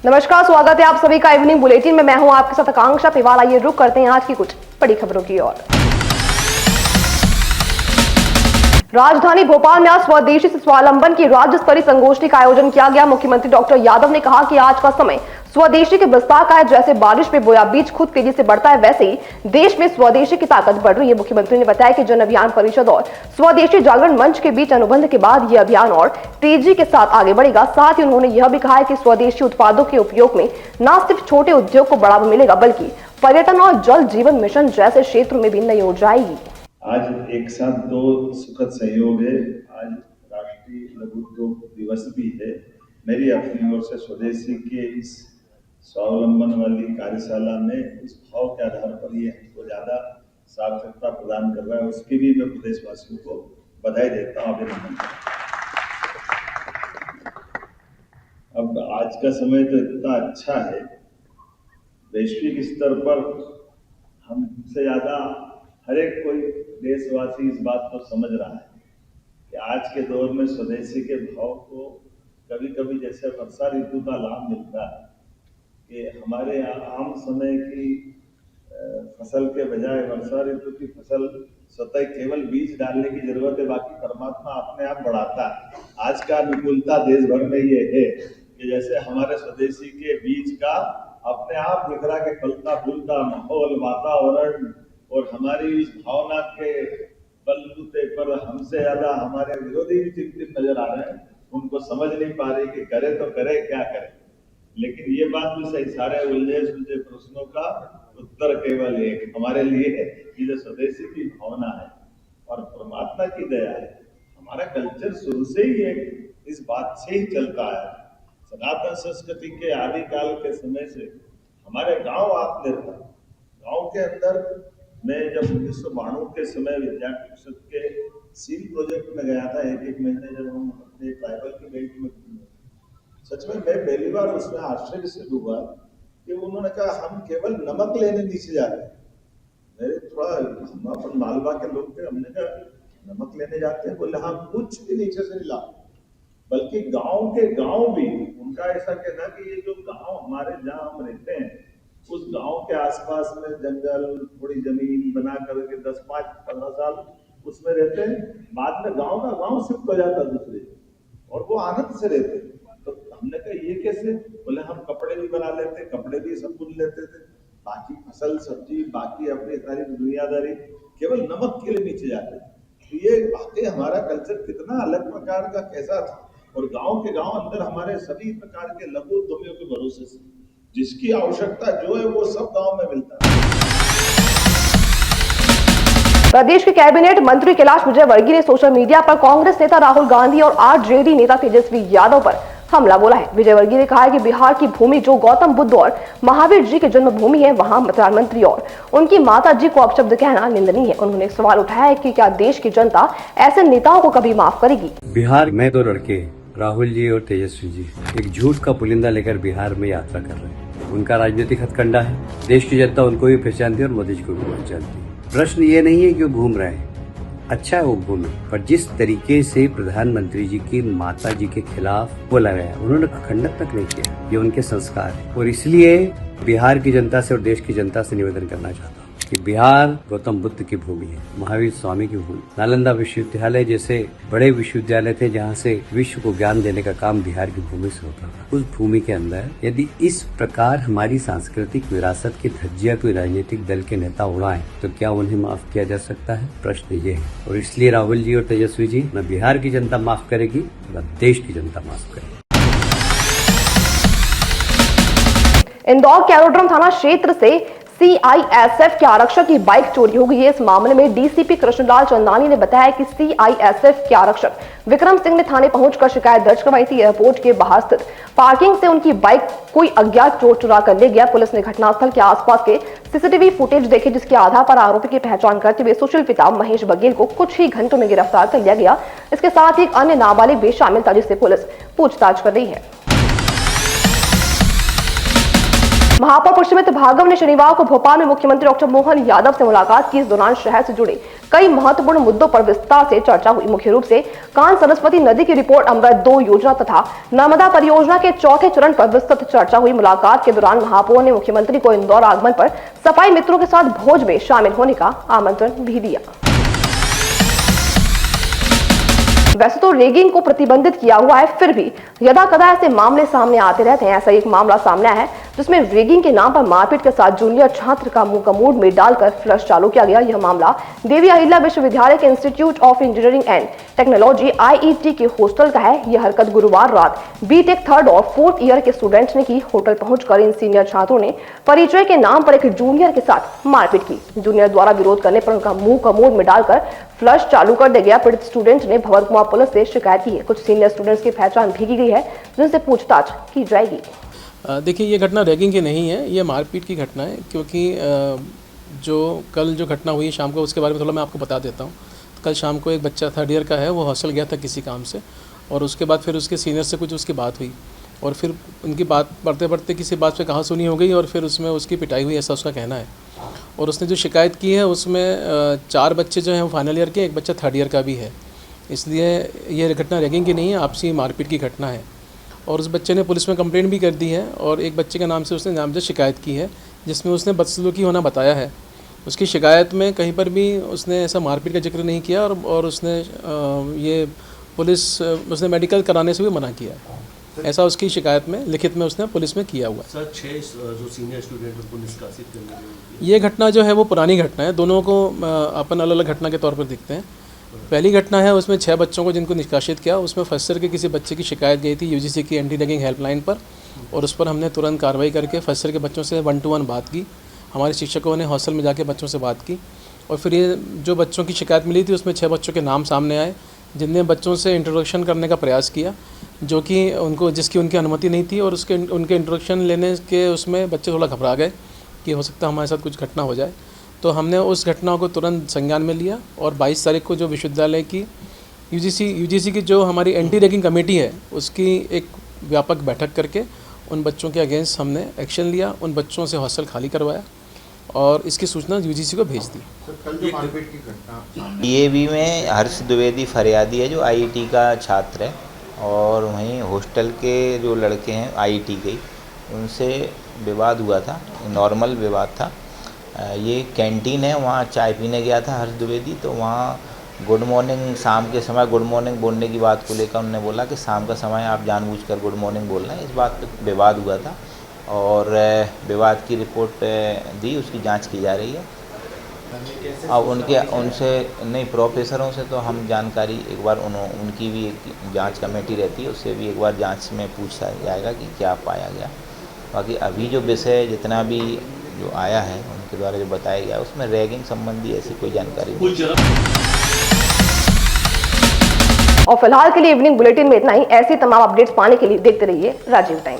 नमस्कार, स्वागत है आप सभी का इवनिंग बुलेटिन में। मैं हूं आपके साथ आकांक्षा तिवारी। आइए रुक करते हैं आज की कुछ बड़ी खबरों की ओर। राजधानी भोपाल में आज स्वदेशी से स्वावलंबन की राज्य स्तरीय संगोष्ठी का आयोजन किया गया। मुख्यमंत्री डॉक्टर यादव ने कहा कि आज का समय स्वदेशी के विस्तार का है। जैसे बारिश में बोया बीज खुद तेजी से बढ़ता है, वैसे ही देश में स्वदेशी की ताकत बढ़ रही है। मुख्यमंत्री ने बताया कि जन अभियान परिषद और स्वदेशी जागरण मंच के बीच अनुबंध के बाद यह अभियान और तेजी के साथ आगे बढ़ेगा। साथ ही उन्होंने यह भी कहा है कि स्वदेशी उत्पादों के उपयोग में न सिर्फ छोटे उद्योग को बढ़ावा मिलेगा, बल्कि पर्यटन और जल जीवन मिशन जैसे क्षेत्रों में भी नई ऊर्जा आएगी। आज एक साथ दो सुखद संयोग है। आज राष्ट्रीय लघु उद्योग दिवस भी है। मेरी अपनी ओर से स्वदेशी के इस स्वावलंबन वाली कार्यशाला में इस भाव के आधार पर ये हमको ज्यादा सार्थकता प्रदान कर रहा है, उसकी भी मैं प्रदेशवासियों को बधाई देता हूँ, अभिनंदन। अब आज का समय तो इतना अच्छा है, वैश्विक स्तर पर हमसे ज्यादा हर एक कोई देशवासी इस बात को समझ रहा है कि आज के दौर में स्वदेशी के भाव को कभी कभी जैसे वर्षा ऋतु का लाभ मिलता है कि हमारे आम समय की फसल के बजाय वर्षा ऋतु की फसल स्वतः केवल बीज डालने की जरूरत है, बाकी परमात्मा अपने आप बढ़ाता है। आज का अनुकूलता देश भर में ये है कि जैसे हमारे स्वदेशी के बीज का अपने आप निखरा के फलता फूलता माहौल, वातावरण और हमारी इस भावना के बलबूते पर हमसे ज्यादा हमारे विरोधी भी चिंतित नजर आ रहे हैं। उनको समझ नहीं पा रहे कि करे तो करे क्या करे। लेकिन ये बात भी सही, सारे उलझे सुलझे प्रश्नों का उत्तर केवल एक हमारे लिए है कि जो स्वदेशी की भावना है और परमात्मा की दया है। हमारा कल्चर शुरू से ही इस बात से ही चलता है। सनातन संस्कृति के आदिकाल के समय से हमारे गांव आत्मनिर्भर, गांव के अंदर मैं जब 1992 के समय विज्ञान परिषद के सील प्रोजेक्ट में गया था, एक महीने जब हम अपने ट्राइबल के बेल्ट में, सच में मैं पहली बार उसमें आश्चर्य से डूबा कि उन्होंने कहा हम केवल नमक लेने नीचे जाते हैं। मेरे थोड़ा, हम अपन मालवा के लोग थे, हमने कहा नमक लेने जाते हैं, बोले हाँ कुछ भी नीचे से नहीं ला, बल्कि गांव के गांव भी उनका ऐसा कहना कि ये जो गांव हमारे जहाँ हम रहते हैं उस गांव के आसपास में जंगल, थोड़ी जमीन बना करके 10-15 साल उसमें रहते हैं, बाद में गांव का गांव शिफ्ट हो जाता दूसरे और वो आनंद से रहते। तो हमने कहा ये कैसे? बोले हम कपड़े भी बना लेते, कपड़े भी सब बुन लेते थे, बाकी फसल सब्जी बाकी अपनी सारी दुनियादारी केवल नमक के लिए नीचे जाते थे। तो ये वाकई हमारा कल्चर कितना अलग प्रकार का कैसा था। और गांव के गांव अंदर हमारे सभी प्रकार के लघु उद्यमियों के भरोसे से जिसकी आवश्यकता जो है वो सब गांव में मिलता है। प्रदेश के कैबिनेट मंत्री कैलाश विजयवर्गीय ने सोशल मीडिया पर कांग्रेस नेता राहुल गांधी और आरजेडी नेता तेजस्वी यादव पर हमला बोला है। विजयवर्गीय ने कहा है कि बिहार की भूमि जो गौतम बुद्ध और महावीर जी की जन्मभूमि है, वहां प्रधानमंत्री और उनकी माता जी को अपशब्द कहना निंदनीय है। उन्होंने एक सवाल उठाया है कि क्या देश की जनता ऐसे नेताओं को कभी माफ करेगी। बिहार में दो लड़के राहुल जी और तेजस्वी जी एक झूठ का पुलिंदा लेकर बिहार में यात्रा कर रहे हैं। उनका राजनीतिक हथकंडा है। देश की जनता उनको भी पहचानती है और मोदी जी को भी पहचानती है। प्रश्न ये नहीं है कि वो घूम रहे हैं, अच्छा है वो घूमे, पर जिस तरीके से प्रधानमंत्री जी की माता जी के खिलाफ बोला गया, उन्होंने खंडन तक नहीं किया। ये उनके संस्कार है और इसलिए बिहार की जनता से और देश की जनता से निवेदन करना चाहता हूँ कि बिहार गौतम बुद्ध की भूमि है, महावीर स्वामी की भूमि। नालंदा विश्वविद्यालय जैसे बड़े विश्वविद्यालय थे जहाँ से विश्व को ज्ञान देने का काम बिहार की भूमि से होता था। उस भूमि के अंदर यदि इस प्रकार हमारी सांस्कृतिक विरासत की धज्जियां कोई राजनीतिक दल के नेता उड़ाएं तो क्या उन्हें माफ किया जा सकता है? प्रश्न ये है। और इसलिए राहुल जी और तेजस्वी जी न बिहार की जनता माफ करेगी न देश की जनता माफ करेगी। इंदौर के एरोड्रम थाना क्षेत्र से सीआईएसएफ के आरक्षक की बाइक चोरी हो गई है। इस मामले में डीसीपी कृष्णलाल चंदानी ने बताया कि सीआईएसएफ के आरक्षक विक्रम सिंह ने थाने पहुंचकर शिकायत दर्ज करवाई थी। एयरपोर्ट के बाहर स्थित पार्किंग से उनकी बाइक कोई अज्ञात चोर चुरा कर ले गया। पुलिस ने घटनास्थल के आसपास के सीसीटीवी फुटेज देखे, जिसके आधार पर आरोपी की पहचान करते हुए सुशील पिता महेश बघेल को कुछ ही घंटों में गिरफ्तार कर लिया गया। इसके साथ ही एक अन्य नाबालिग भी शामिल था, जिससे पुलिस पूछताछ कर रही है। महापौर पुष्पमित्र भार्गव ने शनिवार को भोपाल में मुख्यमंत्री डॉक्टर मोहन यादव से मुलाकात की। इस दौरान शहर से जुड़े कई महत्वपूर्ण मुद्दों पर विस्तार से चर्चा हुई। मुख्य रूप से कान सरस्वती नदी की रिपोर्ट, अमृत 2 योजना तथा नर्मदा परियोजना के चौथे चरण पर विस्तृत चर्चा हुई। मुलाकात के दौरान महापौर ने मुख्यमंत्री को इंदौर आगमन पर सफाई मित्रों के साथ भोज में शामिल होने का आमंत्रण भी दिया। वैसे तो रेगिंग को प्रतिबंधित किया हुआ है, फिर भी यदा कदा ऐसे मामले सामने आते रहते हैं। ऐसा एक मामला सामने आया है जिसमें रेगिंग के नाम पर मारपीट के साथ जूनियर छात्र का मुंह कमोड में डालकर फ्लश चालू किया गया। यह मामला देवी अहिल्या विश्वविद्यालय के institute of engineering and technology IET के हॉस्टल का है। यह हरकत गुरुवार रात बीटेक 3rd और 4th ईयर के स्टूडेंट्स ने की। होटल पहुंचकर इन सीनियर छात्रों ने परिचय के नाम पर एक जूनियर के साथ मारपीट की। जूनियर द्वारा विरोध करने पर उनका मुंह कमोड में डालकर फ्लश चालू कर दिया गया। पीड़ित स्टूडेंट ने भवन कुमार पुलिस से शिकायत की है। कुछ सीनियर स्टूडेंट्स की पहचान भी की गई है जिनसे पूछताछ की जाएगी। देखिए, ये घटना रैगिंग की नहीं है, ये मारपीट की घटना है। क्योंकि कल जो घटना हुई शाम को, उसके बारे में थोड़ा मैं आपको बता देता हूँ। कल शाम को एक बच्चा 3rd ईयर का है, वो हॉस्टल गया था किसी काम से, और उसके बाद फिर उसके सीनियर से कुछ उसकी बात हुई, और फिर उनकी बात पढ़ते पढ़ते किसी बात पे कहा सुनी हो गई, और फिर उसमें उसकी पिटाई हुई, ऐसा उसका कहना है। और उसने जो शिकायत की है उसमें 4 बच्चे जो हैं वो फाइनल ईयर के, एक बच्चा 3rd ईयर का भी है। इसलिए ये घटना रैगिंग की नहीं है, आपसी मारपीट की घटना है। और उस बच्चे ने पुलिस में कंप्लेंट भी कर दी है, और एक बच्चे के नाम से उसने नामजद शिकायत की है जिसमें उसने बदसलूकी होना बताया है। उसकी शिकायत में कहीं पर भी उसने ऐसा मारपीट का जिक्र नहीं किया, और उसने उसने मेडिकल कराने से भी मना किया है। ऐसा उसकी शिकायत में लिखित में उसने पुलिस में किया हुआ है। सर, 6 जो सीनियर स्टूडेंट उनको निष्कासित करने में, ये घटना जो है वो पुरानी घटना है। दोनों को अपन अलग अलग घटना के तौर पर दिखते हैं। पहली घटना है उसमें 6 बच्चों को जिनको निष्कासित किया, उसमें फर्स्ट ईयर के किसी बच्चे की शिकायत गई थी UGC की एंटी रैगिंग हेल्पलाइन पर, और उस पर हमने तुरंत कार्रवाई करके फर्स्ट ईयर के बच्चों से 1-to-1 बात की। हमारे शिक्षकों ने हॉस्टल में जाके बच्चों से बात की, और फिर ये जो बच्चों की शिकायत मिली थी उसमें 6 बच्चों के नाम सामने आए जिनने बच्चों से इंट्रोडक्शन करने का प्रयास किया, जो कि जिसकी उनकी अनुमति नहीं थी। और उनके इंट्रोडक्शन लेने के उसमें बच्चे थोड़ा घबरा गए कि हो सकता है हमारे साथ कुछ घटना हो जाए। तो हमने उस घटना को तुरंत संज्ञान में लिया, और 22 तारीख को जो विश्वविद्यालय की UGC की जो हमारी एंटी रैगिंग कमेटी है उसकी एक व्यापक बैठक करके उन बच्चों के अगेंस्ट हमने एक्शन लिया। उन बच्चों से हॉस्टल खाली करवाया और इसकी सूचना UGC को भेज दी। DAV में हर्ष द्विवेदी फरियादी है जो IIT का छात्र है, और वहीं हॉस्टल के जो लड़के हैं IIT के, उनसे विवाद हुआ था, नॉर्मल विवाद था। ये कैंटीन है, वहाँ चाय पीने गया था हर्ष द्विवेदी, तो वहाँ गुड मॉर्निंग, शाम के समय गुड मॉर्निंग बोलने की बात को लेकर उन्होंने बोला कि शाम का समय आप जानबूझकर गुड मॉर्निंग बोल रहे हैं। इस बात पर विवाद हुआ था, और विवाद की रिपोर्ट दी, उसकी जांच की जा रही है। अब उनसे नहीं, प्रोफेसरों से तो हम जानकारी एक बार उनकी भी एक जांच कमेटी रहती है, उससे भी एक बार जांच में पूछा जाएगा कि क्या पाया गया। बाकी अभी जो विषय जितना भी जो आया है उनके द्वारा जो बताया गया उसमें रैगिंग संबंधी ऐसी कोई जानकारी नहीं। और फिलहाल के लिए इवनिंग बुलेटिन में इतना ही। ऐसी तमाम अपडेट्स पाने के लिए देखते रहिए राजीव टाइम्स।